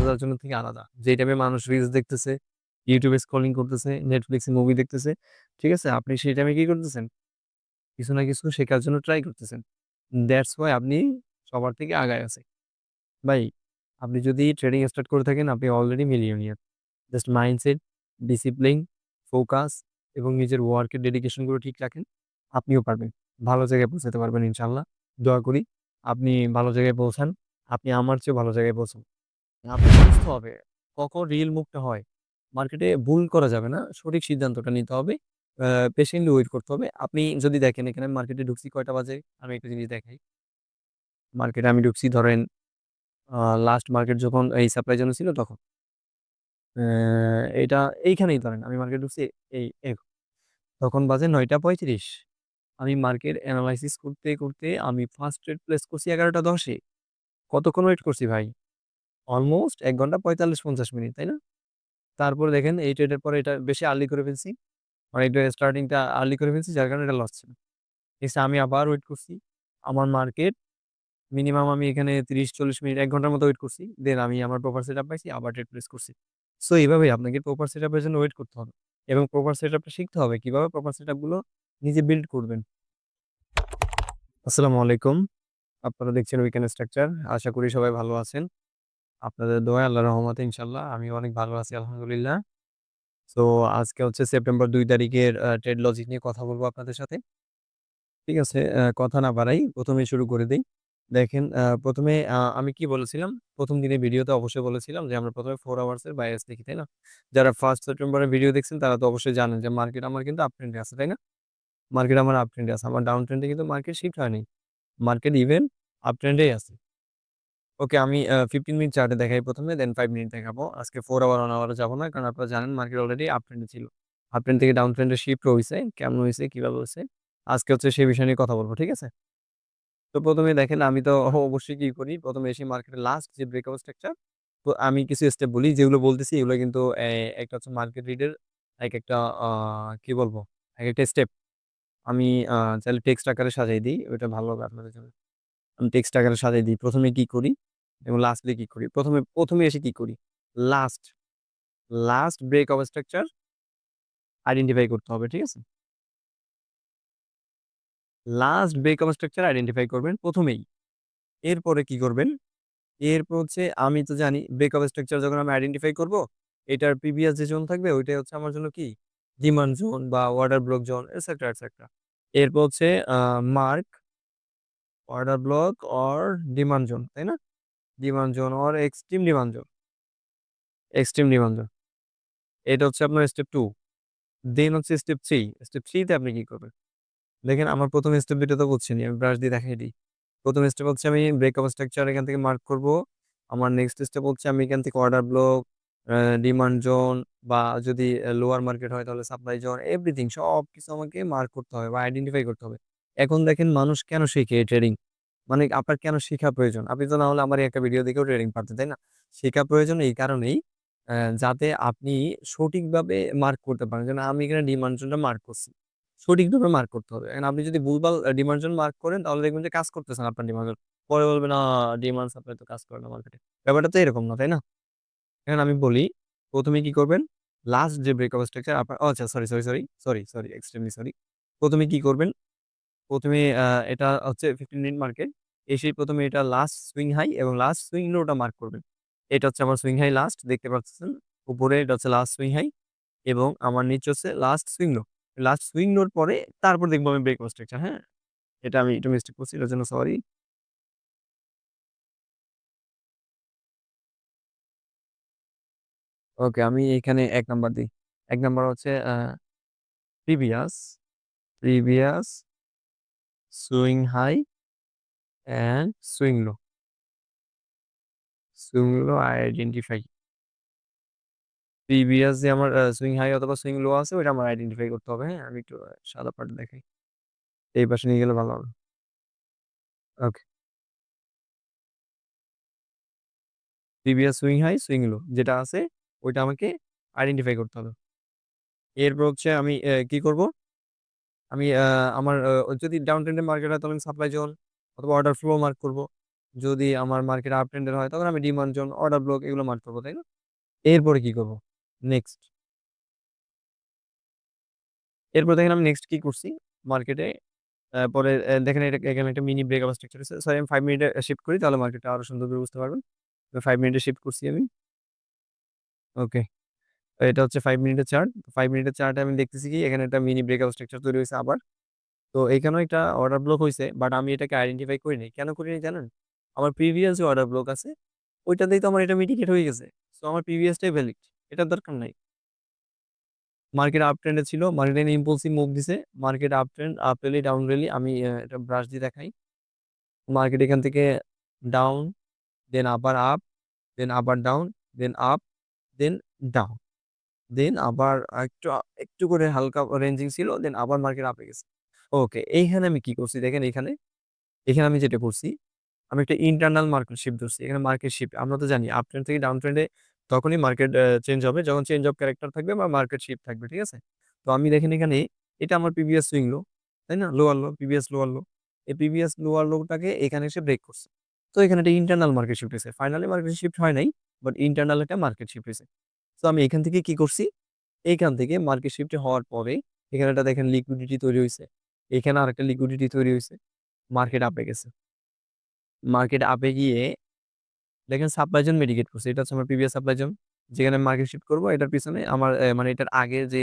বোঝার জন্য থেকে আলাদা। যে টাইমে মানুষ রিলস দেখতেছে, YouTube এ স্ক্রলিং করতেছে, Netflix এ মুভি দেখতেছে। ঠিক আছে? আপনি সেই টাইমে কি করতেছেন? কিছু না কিছু শেখার জন্য ট্রাই করতেছেন। দ্যাটস ওয়াই আপনি সবার থেকে আগায় আছেন। ভাই, আপনি যদি ট্রেডিং স্টার্ট করে থাকেন আপনি already millionaire. Just mindset, discipline, focus এবং নিজের ওয়ার্কের ডেডিকেশন গুলো ঠিক রাখেন। আপনিও পারবেন। ভালো জায়গায় পৌঁছাতে পারবেন ইনশাআল্লাহ। দোয়া করি আপনি ভালো জায়গায় পৌঁছান। আপনি আমার চেয়েও ভালো জায়গায় পৌঁছান। আপনাকে বুঝতে হবে কখন রিয়েল মুভটা হয়। মার্কেটে ভুল করা যাবে না। সঠিক সিদ্ধান্তটা নিতে হবে। আ পেশেন্টলি ওয়েট করতে হবে। আপনি যদি দেখেন এখানে আমি মার্কেটে ঢুকছি কয়টা বাজে? আমি একটা জিনিস দেখাই। মার্কেটে আমি ঢুকছি ধরেন আ লাস্ট মার্কেট যখন এই সাপ্লাই জোন ছিল তখন। এটা এইখানেই ধরেন আমি মার্কেট ঢুকছি এই তখন বাজে ৯টা ৩৫। আমি মার্কেট এনালাইসিস করতে, করতে আমি ফার্স্ট ট্রেড প্লেস করছি ১১টা ১০ এ। কতক্ষণ ওয়েট করছি ভাই? অলমোস্ট ১ ঘন্টা ৪৫-৫০ মিনিট, তাই না? তারপরে দেখেন এই ট্রেডের পরে এটা বেশি আর্লি করে ফেলছি। মানে এটা স্টার্টিংটা আর্লি করে ফেলছি যার কারণে এটা লস ছিল। নেক্সট আমি আবার ওয়েট করছি। আমার মার্কেট মিনিমাম আমি এখানে ৩০-৪০ মিনিট ১ ঘন্টার মতো ওয়েট করছি। দেন আমি আমার প্রপার সেটআপ পাইছি আবার ট্রেড প্লেস করছি। সো এভাবেই আপনাকে প্রপার সেটআপ এর জন্য ওয়েট করতে হবে। এবং প্রপার সেটআপটা শিখতে হবে কিভাবে প্রপার সেটআপ গুলো নিজে বিল্ড করবেন। আসসালামু আলাইকুম। আপনারা দেখছেন উইকেন্ড স্ট্রাকচার। আশা করি সবাই ভালো আছেন। আপনাদের দোয়ায় আল্লাহর রহমতে ইনশাআল্লাহ আমিও অনেক ভালো আছি আলহামদুলিল্লাহ। সো আজকে হচ্ছে সেপ্টেম্বর ২ তারিখের ট্রেড লজিক নিয়ে কথা বলবো আপনাদের সাথে। ঠিক আছে? কথা না বাড়াই, ১ম এই শুরু করে দেই। দেখেন ১ম এ আমি কি বলেছিলাম? ১ম দিনের ভিডিওতে অবশ্যই বলেছিলাম যে আমরা ১ম এ 4 আওয়ার্স এর বাইয়াস দেখি, তাই না? যারা 1st সেপ্টেম্বরের ভিডিও দেখছেন তারা তো অবশ্যই জানেন যে মার্কেট আমার কিন্তু আপ ট্রেন্ডে আছে, তাই না? মার্কেট আমার আপ ট্রেন্ডে আছে। আমার ডাউন ট্রেন্ডে কিন্তু মার্কেট শিফট হয়নি। মার্কেট ইভেন আপ ট্রেন্ডেই আছে। ওকে আমি 15 মিনিট চার্টে দেখাই ১ম এ দেন 5 মিনিট দেখাবো। আজকে 4 আওয়ার, 1 আওয়ারে যাব না। কারণ আপনারা জানেন মার্কেট অলরেডি আপ ট্রেন্ডে ছিল। আপ ট্রেন্ড থেকে ডাউন ট্রেন্ডে শিফট হইছে। কেমন হইছে, কিভাবে হইছে? আজকে হচ্ছে সেই বিষয় নিয়ে কথা বলব। ঠিক আছে? তো ১ম এ দেখেন আমি তো অবশ্যই কি করি? ১ম এ এসে মার্কেটের লাস্ট যে ব্রেকআউট স্ট্রাকচার তো আমি কিছু স্টেপ বলি যেগুলো বলতেছি এগুলো কিন্তু একটা হচ্ছে মার্কেট রিডের একেকটা আ কি বলবো? একেকটা স্টেপ আমি চাইলে টেক্সট আকারে সাজাই দিই। ওইটা ভালো হবে আপনাদের জন্য। আমি টেক্সট আকারে সাজাই দিই। ১ম এ কি করি এবং লাস্টলি কি করি? ১ম এ এসে কি করি? Last, last breakout structure identify করতে হবে। ঠিক আছে? লাস্ট ব্রেকআউট স্ট্রাকচার আইডেন্টিফাই করবেন ১ম এই। এরপরে কি করবেন? এরপর হচ্ছে আমি তো জানি ব্রেকআপ স্ট্রাকচার যখন আমি আইডেন্টিফাই করব, এটার প্রিভিয়াস যে জোন থাকবে ওইটাই হচ্ছে আমার জন্য কি? ডিমান্ড জোন বা order block zone etcetera, etcetera. এরপর হচ্ছে mark, order block or demand zone, তাই না? Demand zone or extreme demand zone, extreme demand zone. এটা হচ্ছে আপনার স্টেপ 2। দেন হচ্ছে স্টেপ 3। স্টেপ 3 তে আপনি কি করবেন? দেখেন আমার ১ম স্টেপ ২ টা তো বুঝছেনই। আমি ব্রাশ দিয়ে দেখাই দিই। ১ম স্টেপ হচ্ছে আমি ব্রেকআপ স্ট্রাকচার এখান থেকে মার্ক করব। আমার নেক্সট স্টেপ হচ্ছে আমি এখান থেকে অর্ডার ব্লক, ডিমান্ড জোন বা যদি লোয়ার মার্কেট হয় তাহলে সাপ্লাই জোন এভরিথিং সবকিছু আমাকে মার্ক করতে হবে বা আইডেন্টিফাই করতে হবে। এখন দেখেন মানুষ কেন শিখে ট্রেডিং? মানে আপনার কেন শিখা প্রয়োজন? আপনি তো না হলে আমার এই একটা ভিডিও দেখেও ট্রেডিং পারতেন, তাই না? শিখা প্রয়োজন এই কারণেই যাতে আপনি সঠিকভাবে মার্ক করতে পারেন। যেমন আমি এখানে ডিমান্ড জোনটা মার্ক করছি। সঠিকভাবে মার্ক করতে হবে। এখন আপনি যদি ভুলভাল ডিমান্ড জোন মার্ক করেন তাহলে দেখবেন যে কাজ করতেছে না আপনার ডিমান্ড জোন। পরে বলবেন, ডিমান্ড সাপ্লাই তো কাজ করে না মার্কেটে।" ব্যাপারটা তো এরকম না, তাই না? এখন আমি বলি, ১ম এ কি করবেন? লাস্ট যে ব্রেকআপ স্ট্রাকচার আপনার ও আচ্ছা সরি, এক্সট্রিমলি সরি। ১ম এ কি করবেন? ১ম এ এটা হচ্ছে 15 মিনিট মার্কেট। এসেই ১ম এ এটা লাস্ট সুইং হাই এবং লাস্ট সুইং লো টা মার্ক করবেন। এটা হচ্ছে আমার সুইং হাই লাস্ট দেখতে পাচ্ছেন। উপরে এটা হচ্ছে লাস্ট সুইং হাই এবং আমার নিচে হচ্ছে last swing low. Last swing লোর পরে তারপর দেখবো আমি ব্রেকআপ স্ট্রাকচার, হ্যাঁ? এটা আমি একটু মিস্টেক করছি এটার জন্য সরি। ওকে আমি এখানে ১ নাম্বার দেই। ১ নাম্বার হচ্ছে previous, previous swing high and swing low, swing low identify. Previous যে আমার সুইং হাই অথবা সুইং লো আছে ওইটা আমার আইডেন্টিফাই করতে হবে, হ্যাঁ? আমি একটু সাদা পাট দেখাই। এই পাশে নিয়ে গেলে ভালো হবে। Okay. Previous swing high, swing low যেটা আছে ওইটা আমাকে আইডেন্টিফাই করতে হবে। এরপর হচ্ছে আমি কি করব? আমি আমার যদি ডাউন ট্রেন্ডের মার্কেট হয় তাহলে আমি সাপ্লাই জোন অথবা অর্ডার ফ্লো মার্ক করব। যদি আমার মার্কেট আপ ট্রেন্ডের হয় তখন আমি ডিমান্ড জোন, অর্ডার ব্লক এগুলো মার্ক করবো, তাই না? এরপরে কি করব? নেক্সট, এরপর দেখেন আমি নেক্সট কি করছি মার্কেটে। পরে দেখেন এটা এখানে একটা মিনি ব্রেকআপ স্ট্রাকচার আছে। সরি আমি 5 মিনিটে শিফট করি তাহলে মার্কেটটা আরো সুন্দর করে বুঝতে পারবেন। তো 5 মিনিটে শিফট করছি আমি। ওকে। এটা হচ্ছে 5 মিনিটের চার্ট। 5 মিনিটের চার্টে আমি দেখতেছি কি এখানে একটা মিনি ব্রেকআপ স্ট্রাকচার তৈরি হইছে আবার। তো এখানেও একটা অর্ডার ব্লক হইছে, বাট আমি এটাকে আইডেন্টিফাই করি নাই। কেন করি নাই জানেন? আমার প্রিভিয়াস যে অর্ডার ব্লক আছে ওইটাতেই তো আমার এটা মিটিগেট হয়ে গেছে। সো আমার প্রিভিয়াসটাই ভ্যালিড। এটার দরকার নাই। মার্কেট আপ ট্রেন্ডে ছিল, মার্কেট এখানে ইম্পালসিভ মুভ দিছে। Market up trend, up rally, down rally. আমি এটা ব্রাশ দিয়ে দেখাই। মার্কেট এখান থেকে ডাউন, দেন আবার আপ, দেন আবার down, then up, then down, then আবার একটু একটু করে হালকা রেঞ্জিং ছিল, দেন আবার মার্কেট আপে গেছে। ওকে, এইখানে আমি কি করছি দেখেন, এখানে এখানে আমি যেটা করছি, আমি একটা ইন্টারনাল মার্কেট শিফট ধরছি। এখানে মার্কেট শিফট আমরা তো জানি আপ ট্রেন্ড থেকে ডাউন ট্রেন্ডে তখনই মার্কেট চেঞ্জ হবে যখন চেঞ্জ অফ ক্যারেক্টার থাকবে বা মার্কেট শিফট থাকবে, ঠিক আছে? তো আমি দেখেন এখানে এটা আমার প্রিভিয়াস সুইং লো, তাই না? লোয়ার লো, প্রিভিয়াস লোয়ার লো। এই প্রিভিয়াস লোয়ার লোটাকে এখানে এসে ব্রেক করছে। তো এখানে একটা ইন্টারনাল মার্কেট শিফট হয়েছে, ফাইনালি মার্কেট শিফট হয় নাই, বাট ইন্টারনাল একটা মার্কেট শিফট হয়েছে। তো আমি এখান থেকে কি করছি, এইখান থেকে মার্কেট শিফট হওয়ার পরে এখানে একটা দেখেন লিকুইডিটি তৈরি হয়েছে, এখানে আরেকটা লিকুইডিটি তৈরি হয়েছে, মার্কেট আপে গেছে। মার্কেট আপে গিয়ে দেখেন সাপ্লাই জোন মিটিগেট করছে। এটা হচ্ছে আমার প্রিভিয়াস সাপ্লাই জোন, যেখানে মার্কেট শিফট করবো এটার পিছনে আমার মানে এটার আগে যে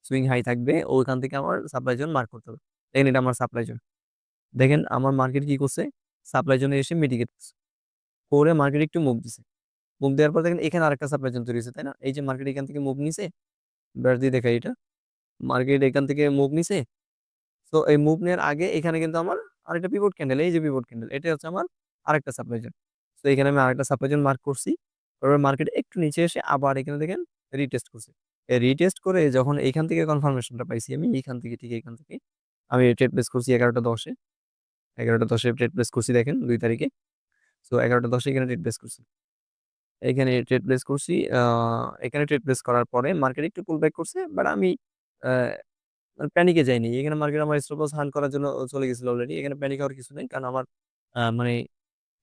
সুইং হাই থাকবে ওইখান থেকে আমার সাপ্লাই জোন মার্ক করতে হবে। দেখেন এটা আমার সাপ্লাই জোন। দেখেন আমার মার্কেট কি করছে, সাপ্লাই জোনে এসে মিটিগেট করছে, করে মার্কেট একটু মুভ দিছে। মুভ দেওয়ার পর দেখেন এখানে আরেকটা সাপ্লাই জোন তৈরি হয়েছে, তাই না? এই যে মার্কেট এখান থেকে মুভ নিছে, ব্যাস দিয়ে দেখাই এটা, মার্কেট এখান থেকে মুভ নিছে। তো এই মুভ নেওয়ার আগে এখানে কিন্তু আমার আরেকটা পিভট ক্যান্ডেল, এই যে পিভট ক্যান্ডেল, এটা হচ্ছে আমার আরেকটা সাপ্লাই জোন। তো এখানে আমি আরেকটা সাপ্লাই জোন মার্ক করছি। তারপর মার্কেট একটু নিচে এসে আবার এখানে দেখেন রিটেস্ট করছে। এই রিটেস্ট করে যখন এইখান থেকে কনফার্মেশনটা পাইছি, আমি এইখান থেকে ঠিক এইখান থেকে আমি ট্রেড প্লেস করছি 11টা 10-এ। 11টা 10-এ ট্রেড প্লেস করছি দেখেন 2 তারিখে। তো 11টা 10-এ এখানে ট্রেড প্লেস করছি, এখানে ট্রেড প্লেস করছি। এখানে ট্রেড প্লেস করার পরে মার্কেট একটু পুল ব্যাক করছে, বাট আমি প্যানিকে যাইনি। এখানে মার্কেট আমার স্টপ লস হান্ট করার জন্য চলে গেছিল অলরেডি। এখানে প্যানিক হওয়ার কিছু নেই, কারণ আমার মানে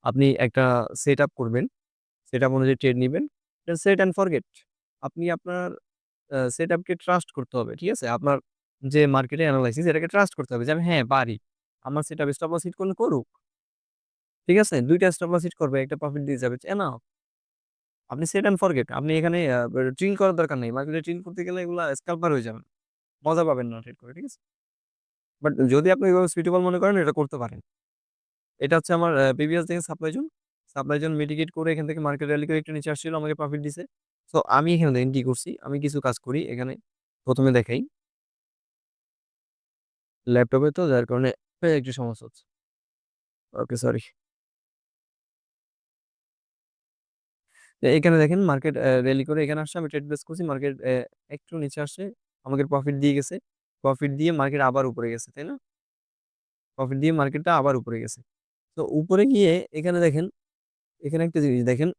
আপনি একটা সেট আপ করবেন, সেট আপ অনুযায়ী ট্রেড নিবেন, সেট অ্যান্ড ফরগেট। আপনি আপনার সেট আপকে ট্রাস্ট করতে হবে, ঠিক আছে? আপনার যে মার্কেটে অ্যানালাইসিস এটাকে ট্রাস্ট করতে হবে যে আমি হ্যাঁ পারি, আমার set up stop loss hit করলে করুক, ঠিক আছে? 2টা স্টপ লস হিট করবে, একটা প্রফিট দিয়ে যাবে, না? আপনি সেট অ্যান্ড ফরগেট। আপনি এখানে ট্রিল করার দরকার নেই। মার্কেটে ট্রিল করতে গেলে এগুলা স্ক্যালপার হয়ে যাবেন, মজা পাবেন না ট্রেড করে, ঠিক আছে? বাট যদি আপনি এভাবে সুইটেবল মনে করেন এটা করতে পারেন। এটা হচ্ছে আমার প্রিভিয়াস দিকে supply zone. Supply zone mitigate করে এখান থেকে মার্কেট র্যালি করে একটু নিচে আসছিল, আমাকে প্রফিট দিছে। সো আমি এখানে দেখেন কি করছি, আমি কিছু কাজ করি এখানে। ১ম এ দেখাই, ল্যাপটপে তো যার কারণে একটু সমস্যা হচ্ছে। ওকে, সরি। এখানে দেখেন মার্কেট র্যালি করে এখানে আসছে, আমি ট্রেড প্লেস করছি, মার্কেট একটু নিচে আসছে, আমাকে প্রফিট দিয়ে গেছে। প্রফিট দিয়ে মার্কেট আবার উপরে গেছে, তাই না? প্রফিট দিয়ে মার্কেটটা আবার উপরে গেছে। তো উপরে গিয়ে এখানে দেখেন, এখানে একটা জিনিস দেখেন,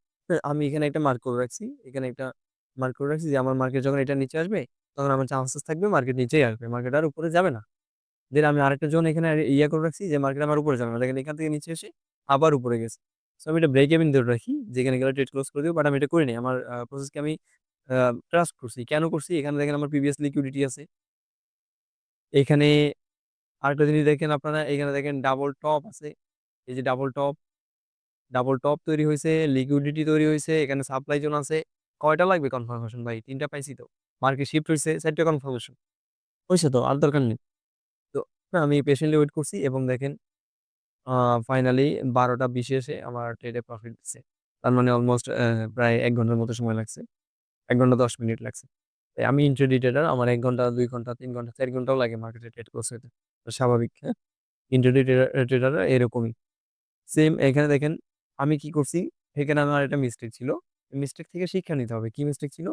আমি এখানে একটা মার্ক করে রাখছি, এখানে একটা মার্ক করে রাখছি যে আমার মার্কেট যখন এটা নিচে আসবে তখন আমার চান্সেস থাকবে মার্কেট নিচেই আসবে, মার্কেট আর উপরে যাবে না। দেন আমি আরেকটা জোন এখানে ইয়ে করে রাখছি যে মার্কেট আমার উপরে যাবে না, দেখেন এখান থেকে নিচে এসে আবার উপরে গেছে। সো আমি এটা ব্রেক ইভেন ধরে রাখি, যেখানে গেলে ট্রেড ক্লোজ করে দিব, বাট আমি এটা করিনি। আমার প্রসেসকে আমি ট্রাস্ট করছি। কেন করছি? এখানে দেখেন আমার প্রিভিয়াস লিকুইডিটি আছে। এখানে আরেকটা জিনিস দেখেন আপনারা, এখানে দেখেন ডাবল টপ আছে, এই যে ডাবল টপ, ডাবল টপ তৈরি হয়েছে, লিকুইডিটি তৈরি হয়েছে, এখানে সাপ্লাই জোন আছে। কয়টা লাগবে কনফার্মেশন ভাই? 3টা পাইছি তো। মার্কেট শিফট হয়েছে, 4টা কনফার্মেশন হয়েছে, তো আর দরকার নেই। তো আমি পেশেন্টলি ওয়েট করছি এবং দেখেন ফাইনালি 12টা 20 এসে আমার ট্রেডে প্রফিট দিচ্ছে। তার মানে অলমোস্ট প্রায় ১ ঘন্টার মতো সময় লাগছে। ১ ঘন্টা ১০ মিনিট লাগছে। তাই আমি ইন্ট্রাডে ট্রেডার, আমার ১ ঘন্টা ২ ঘন্টা ৩ ঘন্টা ৪ ঘন্টাও লাগে মার্কেটে ট্রেড ক্লোজ হইতে। তো স্বাভাবিক, হ্যাঁ? ইন্ট্রাডে ট্রেডাররা এরকমই। সেম এখানে দেখেন আমি কি করছি, এখানে আমার একটা মিস্টেক ছিল। মিস্টেক থেকে শিক্ষা নিতে হবে। কি মিস্টেক ছিল?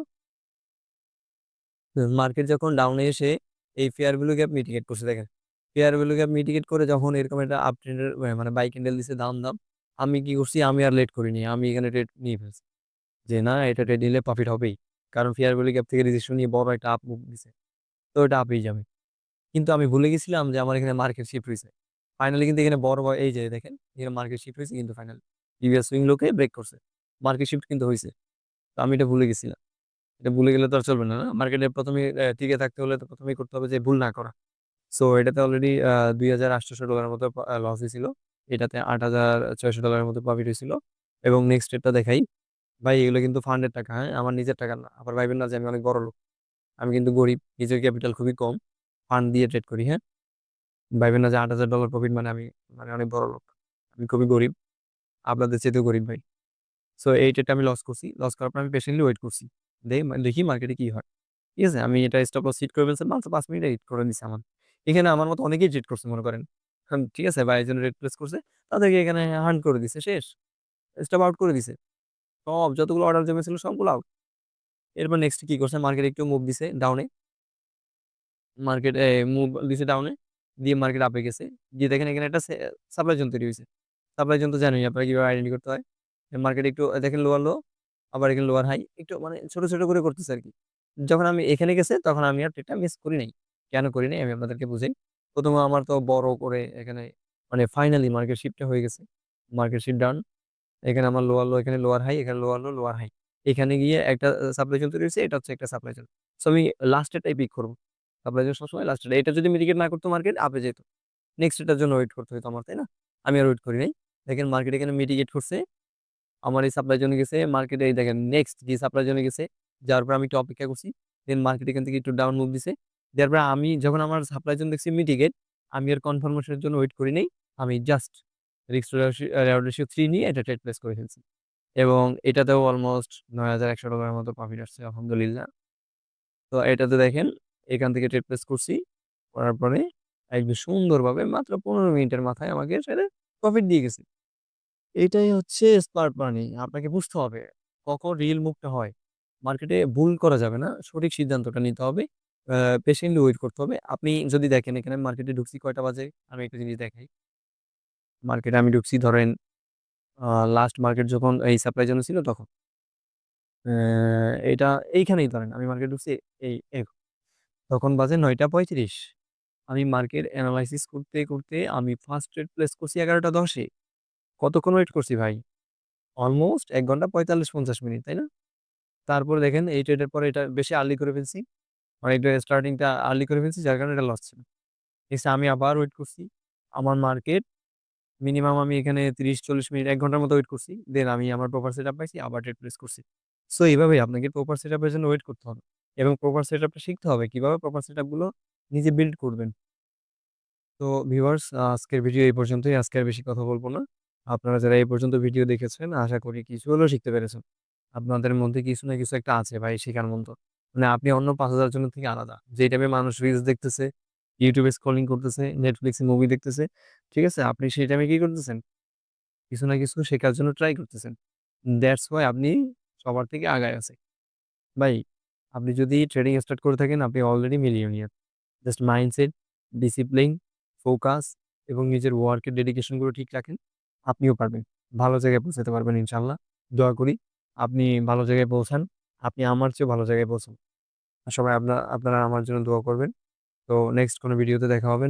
মার্কেট যখন ডাউনে এসে এই ফেয়ার ভ্যালু গ্যাপ মিটিগেট করছে দেখেন। ফেয়ার ভ্যালু গ্যাপ মিটিগেট করে যখন এরকম একটা আপ ট্রেন্ডের মানে বাই ক্যান্ডেল দিছে দাম। আমি কি করছি? আমি আর লেট করিনি। আমি এখানে ট্রেড নিয়ে ফেলছি। যে না, এটা ট্রেড নিলে প্রফিট হবেই। কারণ ফেয়ার ভ্যালু গ্যাপ থেকে রেজিস্ট্রেশন নিয়ে বড় একটা আপ মুভ দিছে। তো এটা আপেই যাবে। কিন্তু আমি ভুলে গেছিলাম যে আমার এখানে মার্কেট শিফট হইছে। ফাইনালি কিন্তু এখানে বড় এই যে দেখেন, এখানে মার্কেট শিফট হইছে কিন্তু ফাইনালি। প্রিভিয়াস সুইং লোকে ব্রেক করছে। মার্কেট শিফট কিন্তু হইছে। তো আমি এটা ভুলে গেছিলাম। এটা ভুলে গেলে তো আর চলবে না, না? মার্কেটে ১ম এ টিকে থাকতে হলে তো ১ম এই করতে হবে যে ভুল না করা। সো এটাতে অলরেডি $২,৮০০ মতো লস হয়েছিল। এটাতে $৮,৬০০ মতো প্রফিট হয়েছিল। এবং নেক্সট ডেটটা দেখাই। ভাই এগুলো কিন্তু ফান্ডের টাকা, হ্যাঁ? আমার নিজের টাকা না। আবার ভাইবেন না যে আমি অনেক বড় লোক। আমি কিন্তু গরিব। নিজের ক্যাপিটাল খুবই কম। ফান্ড দিয়ে ট্রেড করি, হ্যাঁ? ভাইবেন না যে $৮,০০০ প্রফিট মানে আমি মানে অনেক বড় লোক। আমি খুবই গরিব। আপনাদের চাইতেও গরিব ভাই। সো এই ট্রেডটা আমি লস করছি। লস করার পর আমি পেশেন্টলি ওয়েট করছি। দেখি মার্কেটে কি হয়। ঠিক আছে? আমি এটা স্টপ লস হিট করে ফেলছি। মাত্র ৫ মিনিটে হিট করে দিছে আমার। এখানে আমার মতো অনেকেই ট্রেড করছে মনে করেন। ঠিক আছে? বা একজন রেড প্লেস করছে। তাদেরকে এখানে হান্ট করে দিছে। শেষ। স্টপ আউট করে দিছে। সব যতগুলো অর্ডার জমেছিল সবগুলো আউট। এরপর নেক্সট কি করছে? মার্কেট একটু মুভ দিছে ডাউনে। মার্কেট মুভ দিছে ডাউনে। দিয়ে মার্কেট আপে গেছে। গিয়ে দেখেন এখানে একটা সাপ্লাই জোন তৈরি হইছে। সাপ্লাই জোন তো জানেনই আপনারা কিভাবে আইডেন্টি করতে হয়। মার্কেট একটু দেখেন লোয়ার লো, আবার এখানে লোয়ার হাই। একটু মানে ছোট, ছোট করে করতেছে আরকি। যখন আমি এখানে গেছে তখন আমি আর ট্রেডটা মিস করি নাই। কেন করি নাই? আমি আপনাদেরকে বুঝাই। ১ম এ আমার তো বড় করে এখানে মানে ফাইনালি মার্কেট শিফটটা হয়ে গেছে। Market shift down. এখানে আমার লোয়ার লো, এখানে লোয়ার হাই, এখানে লোয়ার লো, লোয়ার হাই। এখানে গিয়ে একটা সাপ্লাই জোন তৈরি হইছে। এটা হচ্ছে একটা সাপ্লাই জোন। সো আমি লাস্টেরটাই পিক করব। সাপ্লাই জোন সবসময় লাস্টেরটা। এটা যদি মিটিগেট না করতো মার্কেট আপে যেত। নেক্সট এটার জন্য ওয়েট করতে হইতো আমার, তাই না? আমি আর ওয়েট করি নাই। দেখেন মার্কেট এখানে মিটিগেট করছে। আমার এই সাপ্লাই জোনে গেছে। মার্কেটে এই দেখেন নেক্সট যে সাপ্লাই জোনে গেছে। যাওয়ার পর আমি একটু অপেক্ষা করছি। দেন মার্কেট এখান থেকে একটু ডাউন মুভ দিছে। দেওয়ার পর আমি যখন আমার সাপ্লাই জোন দেখছি মিটিগেট, আমি আর কনফার্মেশন এর জন্য ওয়েট করি নাই। আমি জাস্ট রিস্ক রেওয়ার্ড রেশিও ৩ নিয়ে এটা ট্রেড প্লেস করে ফেলছি। এবং এটাতেও অলমোস্ট $৯,১০০ মতো প্রফিট আসছে আলহামদুলিল্লাহ। তো এটাতে দেখেন এখান থেকে ট্রেড প্লেস করছি। করার পরে একদম সুন্দরভাবে মাত্র ১৫ মিনিটের মাথায় আমাকে সেটা প্রফিট দিয়ে গেছে। এটাই হচ্ছে স্মার্ট মানি। আপনাকে বুঝতে হবে কখন রিয়েল মুভটা হয়। মার্কেটে ভুল করা যাবে না। সঠিক সিদ্ধান্তটা নিতে হবে। আ পেশেন্টলি ওয়েট করতে হবে। আপনি যদি দেখেন এখানে মার্কেটে ঢুকছি কয়টা বাজে? আমি একটা জিনিস দেখাই। মার্কেটে আমি ঢুকছি ধরেন আ লাস্ট মার্কেট যখন এই সাপ্লাই জোন ছিল তখন। এইটা এইখানেই ধরেন আমি মার্কেট ঢুকছি এই তখন বাজে ৯টা ৩৫। আমি মার্কেট এনালাইসিস করতে, করতে আমি ফার্স্ট ট্রেড প্লেস করছি ১১টা ১০ এ। কতক্ষণ ওয়েট করছি ভাই? অলমোস্ট ১ ঘন্টা ৪৫-৫০ মিনিট, তাই না? তারপরে দেখেন এই ট্রেডের পরে এটা বেশি আর্লি করে ফেলছি। মানে এটা স্টার্টিংটা আর্লি করে ফেলছি যার কারণে এটা লস ছিল। নেক্সট আমি আবার ওয়েট করছি। আমার মার্কেট মিনিমাম আমি এখানে ৩০-৪০ মিনিট ১ ঘন্টার মতো ওয়েট করছি। দেন আমি আমার প্রপার সেটআপ পাইছি আবার ট্রেড প্লেস করছি। সো এভাবেই আপনাকে প্রপার সেটআপ এর জন্য ওয়েট করতে হবে। এবং প্রপার সেটআপটা শিখতে হবে কিভাবে প্রপার সেটআপ গুলো নিজে বিল্ড করবেন। তো ভিউয়ার্স আজকের ভিডিও এই পর্যন্তই। আজকে আর বেশি কথা বলব না। আপনারা যারা এই পর্যন্ত ভিডিও দেখেছেন আশা করি কিছু হলেও শিখতে পেরেছেন। আপনাদের মধ্যে কিছু না কিছু একটা আছে ভাই শেখার মতো। মানে আপনি অন্য ৫,০০০ জনের থেকে আলাদা। যে টাইপের মানুষ রিলস দেখতেছে, YouTube এ স্ক্রলিং করতেছে, Netflix এ মুভি দেখতেছে। ঠিক আছে? আপনি সেই টাইমে কি করতেছেন? কিছু না কিছু শেখার জন্য ট্রাই করতেছেন। দ্যাটস হোয়াই আপনি সবার থেকে আগায় আছেন। ভাই আপনি যদি ট্রেডিং স্টার্ট করে থাকেন আপনি already millionaire. Just mindset, discipline, focus এবং নিজের ওয়ার্কের ডেডিকেশন গুলো ঠিক রাখেন। আপনিও পারবেন। ভালো জায়গায় পৌঁছাতে পারবেন ইনশাআল্লাহ। দোয়া করি আপনি ভালো জায়গায় পৌঁছান। আপনি আমার চেয়েও ভালো জায়গায় পৌঁছান। সবাই আপনারা আমার জন্য দোয়া করবেন। তো নেক্সট কোনো ভিডিওতে দেখা হবে।